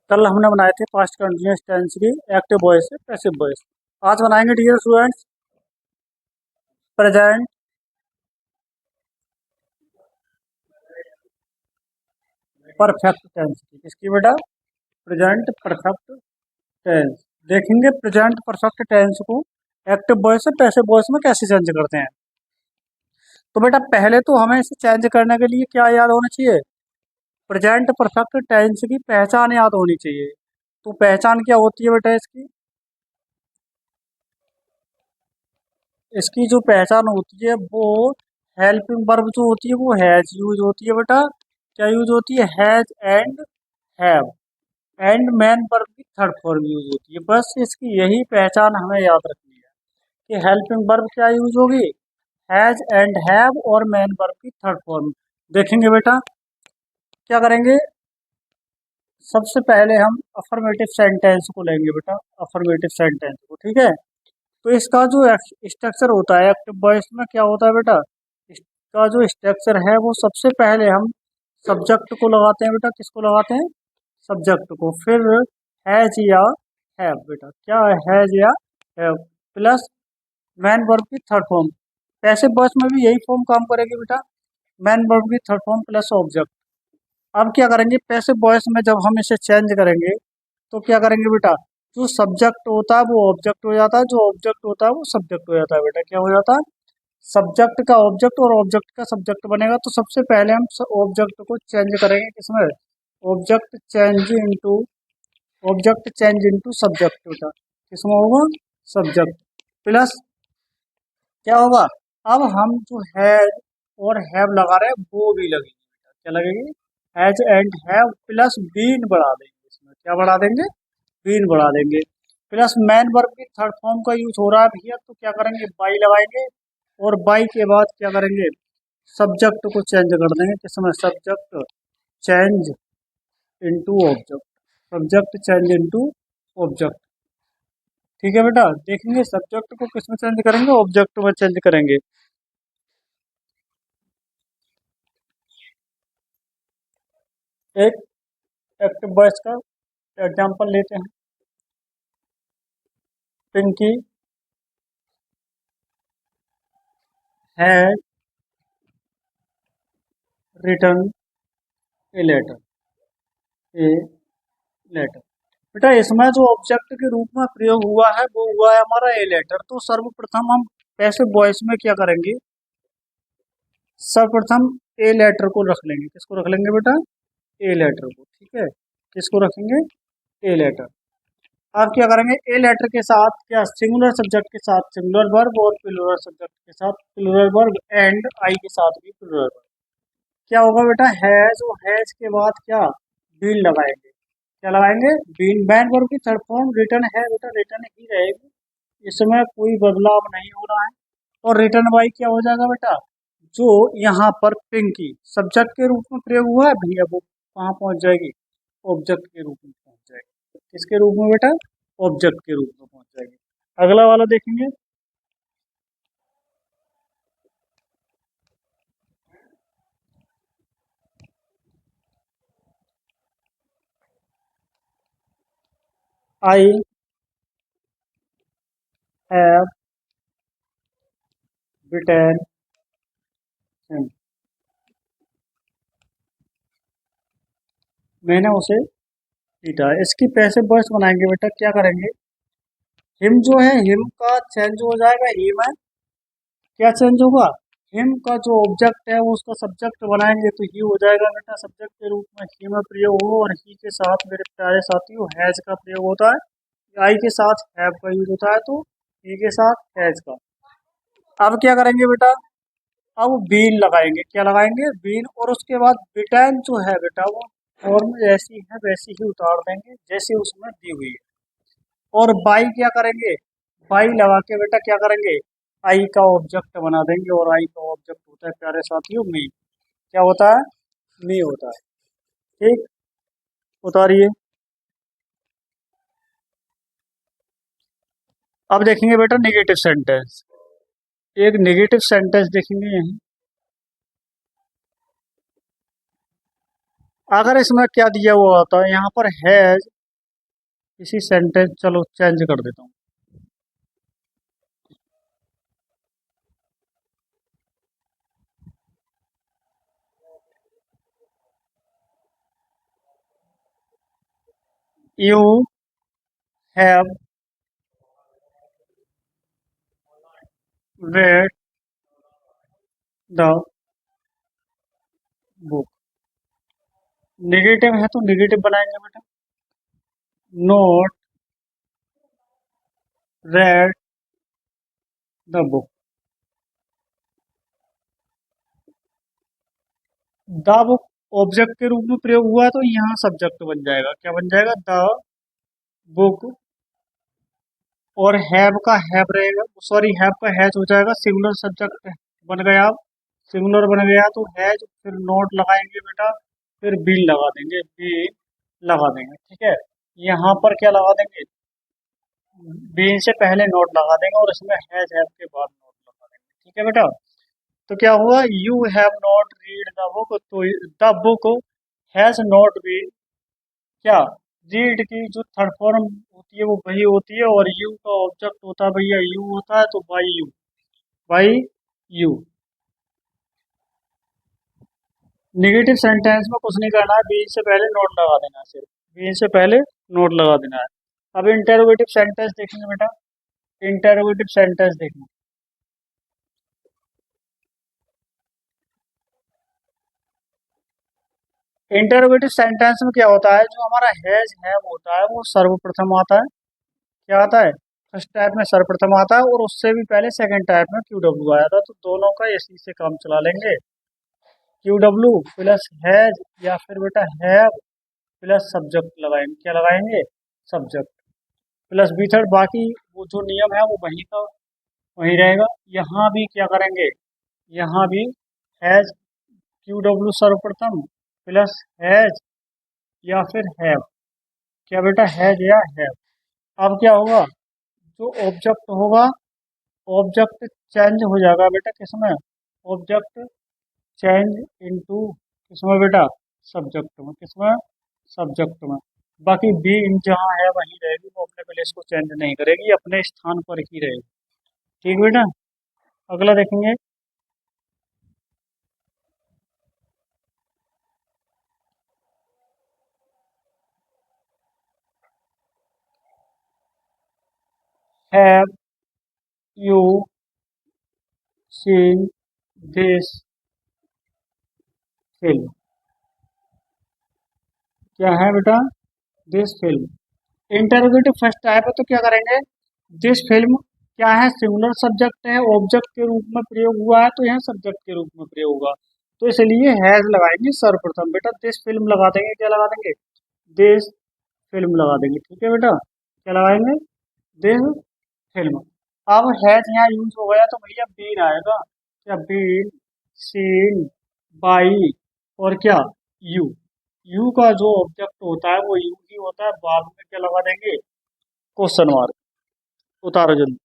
कल हमने बनाए थे पास्ट कंटिन्यूअस टेंस की एक्टिव वॉइस से पैसिव वॉइस। आज बनाएंगे dear students present perfect tense की। किसकी बेटा? Present perfect tense. देखेंगे प्रेजेंट परफेक्ट टेंस को एक्टिव वॉइस से पैसिव वॉइस में कैसे चेंज करते हैं। तो बेटा पहले तो हमें इसे चेंज करने के लिए क्या याद होना चाहिए? प्रेजेंट परफेक्ट टेंस की पहचान याद होनी चाहिए। तो पहचान क्या होती है बेटा इसकी? इसकी जो पहचान होती है वो हेल्पिंग वर्ब जो होती है वो हैज यूज होती है बेटा। क्या यूज होती है? Has and have. And man verb की थर्ड फॉर्म यूज होती है। बस इसकी यही पहचान हमें याद रखनी है कि हेल्पिंग वर्ब क्या यूज होगी? हैज एंड हैव और मैन वर्ब की थर्ड फॉर्म। देखेंगे बेटा क्या करेंगे। सबसे पहले हम अफर्मेटिव सेंटेंस को लेंगे बेटा, अफर्मेटिव सेंटेंस को। ठीक है, तो इसका जो स्ट्रक्चर होता है एक्टिव वॉइस में क्या होता है बेटा? इसका जो स्ट्रक्चर है वो सबसे पहले हम सब्जेक्ट को लगाते हैं बेटा। किसको लगाते हैं? सब्जेक्ट को। फिर हैज या हैव बेटा। क्या है? हैज या हैव प्लस मैन वर्ब की थर्ड फॉर्म। पैसिव वॉइस में भी यही फॉर्म काम करेगी बेटा, मैन वर्ब की थर्ड फॉर्म प्लस ऑब्जेक्ट। अब क्या करेंगे पैसिव वॉइस में जब हम इसे चेंज करेंगे तो क्या करेंगे बेटा? जो सब्जेक्ट होता है वो ऑब्जेक्ट हो जाता है, जो ऑब्जेक्ट होता है वो सब्जेक्ट हो जाता है बेटा। क्या हो जाता है? सब्जेक्ट का ऑब्जेक्ट और ऑब्जेक्ट का सब्जेक्ट बनेगा। तो सबसे पहले हम ऑब्जेक्ट को चेंज करेंगे किसमें? Object change into, object change into subject बेटा। किसमें होगा? सब्जेक्ट प्लस क्या होगा? अब हम जो है और हैव लगा रहे हैं वो भी लगेगी बेटा। क्या लगेगी? Has and have plus been बढ़ा देंगे इसमें। क्या बढ़ा देंगे? बीन बढ़ा देंगे प्लस मैन वर्ब की थर्ड फॉर्म का यूज हो रहा है भैया, तो क्या करेंगे? बाई लगाएंगे और बाई के बाद क्या करेंगे? सब्जेक्ट को चेंज कर देंगे किसमें? Subject change into object. Subject change into object. ठीक है बेटा, देखेंगे सब्जेक्ट को किस में चेंज करेंगे? ऑब्जेक्ट में चेंज करेंगे। एक एक्टिव वॉइस का एग्जांपल लेते हैं। Pinky has return a letter, a letter. बेटा इसमें जो ऑब्जेक्ट के रूप में प्रयोग हुआ है वो हुआ है हमारा ए लेटर। तो सर्वप्रथम हम पैसिव वॉइस में क्या करेंगे? सर्वप्रथम ए लेटर को रख लेंगे। किसको रख लेंगे बेटा? ए लेटर को। ठीक है, किसको रखेंगे? A letter. अब क्या करेंगे? ए लेटर के साथ क्या सिंगुलर सब्जेक्ट के साथ सिंगुलर वर्ब और प्लूरल सब्जेक्ट के साथ प्लूरल वर्ब एंड आई के साथ भी प्लूरल वर्ब। क्या होगा बेटा? हैज और हैज के बाद क्या? बीन लगाएंगे। क्या लगाएंगे? बीन। मैन वर्ब की थर्ड फॉर्म रिटर्न है बेटा, रिटर्न ही रहेगी, इसमें कोई बदलाव नहीं हो रहा है। और रिटर्न बाई क्या हो जाएगा बेटा? जो यहाँ पर पिंकी सब्जेक्ट के रूप में प्रयोग हुआ है भैया वो कहाँ पहुंच जाएगी? ऑब्जेक्ट के रूप में पहुंच जाएगी। किसके रूप में बेटा? ऑब्जेक्ट के रूप में पहुंच जाएगी। अगला वाला देखेंगे। I have return him. मैंने उसे पीटा। इसकी पैसे वर्ड्स बनाएंगे बेटा। क्या करेंगे? हिम जो है हिम का चेंज हो जाएगा ही में। क्या चेंज होगा? हिम का जो ऑब्जेक्ट है वो उसका सब्जेक्ट बनाएंगे तो ही हो जाएगा बेटा। सब्जेक्ट के रूप में ही में प्रयोग हो और ही के साथ मेरे प्यारे साथियों हैज का प्रयोग होता है। आई के साथ हैव का यूज होता है तो ही के साथ हैज का। अब क्या करेंगे बेटा? अब बीन लगाएंगे। क्या लगाएंगे? बीन। और उसके बाद बिटैन जो है बेटा वो फॉर्म जैसी है वैसी ही उतार देंगे जैसी उसमें दी हुई है। और बाई क्या करेंगे? बाई लगा के बेटा क्या करेंगे? आई का ऑब्जेक्ट बना देंगे और आई का ऑब्जेक्ट होता है प्यारे साथियों मी। क्या होता है? मी होता है। ठीक, उतारिए। अब देखेंगे बेटा नेगेटिव सेंटेंस। एक नेगेटिव सेंटेंस देखेंगे यहीं। अगर इसमें क्या दिया हुआ होता है यहाँ पर हैज इसी सेंटेंस चलो चेंज कर देता हूँ। You have read the book. Negative है तो नेगेटिव बनाएंगे बेटा, note read the book. The book object के रूप में प्रयोग हुआ तो यहाँ सब्जेक्ट बन जाएगा, क्या बन जाएगा, द बुक। और हैव का हैव रहेगा, सॉरी हैव का हैज हो जाएगा, सिंगुलर सब्जेक्ट बन गया। अब सिंगुलर बन गया तो हैज, फिर नोट लगाएंगे बेटा, फिर बीन लगा देंगे, बीन लगा देंगे, ठीक है। यहाँ पर क्या लगा देंगे, बीन से पहले नोट लगा देंगे और इसमें हैज हैव के बाद नोट लगा देंगे, ठीक है बेटा। तो क्या हुआ, you have not read the book, तो the book has not been क्या, रीड की जो थर्ड फॉर्म होती है वो वही होती है, और यू का ऑब्जेक्ट होता है भैया, यू होता है, तो by you, by you. Negative sentence में कुछ नहीं करना है, बीन से पहले नोट लगा देना है, सिर्फ बीन से पहले नोट लगा देना है। अब इंटरोगेटिव सेंटेंस देखेंगे बेटा, इंटरोगेटिव सेंटेंस देखेंगे। इंटरोगेटिव सेंटेंस में क्या होता है, जो हमारा हैज हैव होता है वो सर्वप्रथम आता है, क्या आता है, फर्स्ट टाइप में सर्वप्रथम आता है, और उससे भी पहले सेकंड टाइप में क्यू डब्ल्यू आया था, तो दोनों का इसी से काम चला लेंगे। क्यू डब्ल्यू प्लस हैज या फिर बेटा हैव प्लस सब्जेक्ट लगाएंगे, क्या लगाएंगे, सब्जेक्ट प्लस बीथर्ड। बाकी वो जो नियम है वो वही का वही रहेगा। यहाँ भी क्या करेंगे, यहाँ भी हैज क्यू डब्ल्यू सर्वप्रथम प्लस हैज या फिर हैव, क्या बेटा, हैज या हैव। अब क्या होगा, जो ऑब्जेक्ट होगा, ऑब्जेक्ट चेंज हो जाएगा बेटा किसमें, ऑब्जेक्ट चेंज इनटू किसमें बेटा, सब्जेक्ट में, किसमें, सब्जेक्ट में। बाकी बी इन जहाँ है वहीं रहेगी, वो अपने प्लेस को चेंज नहीं करेगी, अपने स्थान पर ही रहेगी, ठीक बेटा। अगला देखेंगे, have you seen this film, क्या है बेटा, this film. Interrogative first type है तो क्या करेंगे, दिस फिल्म क्या है, सिंगुलर सब्जेक्ट है, ऑब्जेक्ट के रूप में प्रयोग हुआ है, तो यहाँ सब्जेक्ट के रूप में प्रयोग हुआ, तो इसलिए हैज लगाएंगे सर्वप्रथम बेटा, दिस फिल्म लगा देंगे, क्या लगा देंगे, दिस फिल्म लगा देंगे, ठीक है बेटा, क्या लगाएंगे, दिस फिल्म। अब हैज यहाँ यूज हो गया तो भैया बीन आएगा, क्या, बीन सीन बाई, और क्या, यू। यू का जो ऑब्जेक्ट होता है वो यू ही होता है, बाद में क्या लगा देंगे, क्वेश्चन मार्क। उतारो जल्दी।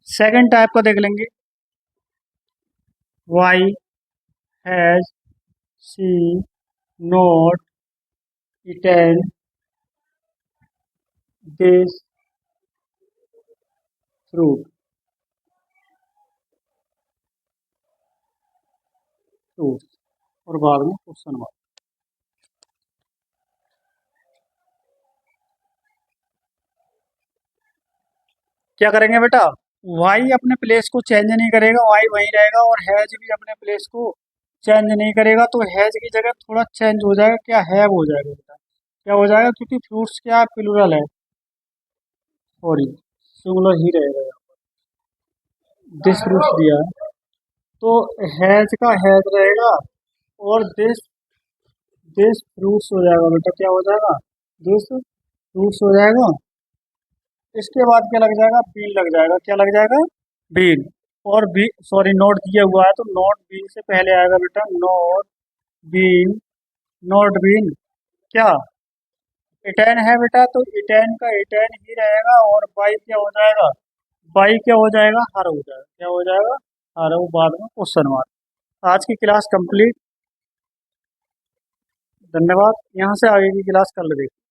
सेकंड टाइप का देख लेंगे, why has she not eaten this fruit, fruit, और बाद में क्वेश्चन मार्क। क्या करेंगे बेटा, वाई अपने प्लेस को चेंज नहीं करेगा, वाई वहीं रहेगा, और हैज भी अपने प्लेस को चेंज नहीं करेगा, तो हैज की जगह थोड़ा चेंज हो जाएगा, क्या, हैव हो जाएगा बेटा, क्या हो जाएगा, क्योंकि फ्रूट्स क्या प्लूरल है, सॉरी सिंगुलर ही रहेगा, दिस फ्रूट्स दिया है, तो हैज का हैज रहेगा, और दिस फ्रूट्स हो जाएगा बेटा, क्या हो जाएगा, दिस फ्रूट्स हो जाएगा। इसके बाद क्या लग जाएगा, बीन लग जाएगा, क्या लग जाएगा, बीन। और बी सॉरी नोट दिया हुआ है तो नॉट बीन से पहले आएगा बेटा, नॉट बीन, नॉट बीन क्या, इटेन है बेटा, तो इटेन का इटेन ही रहेगा, और बाई क्या हो जाएगा, बाई क्या हो जाएगा, हर हो जाएगा, क्या हो जाएगा, हर, वो बाद में क्वेश्चन मार्क। आज की क्लास कंप्लीट। धन्यवाद। यहाँ से आगे की क्लास कल देखें।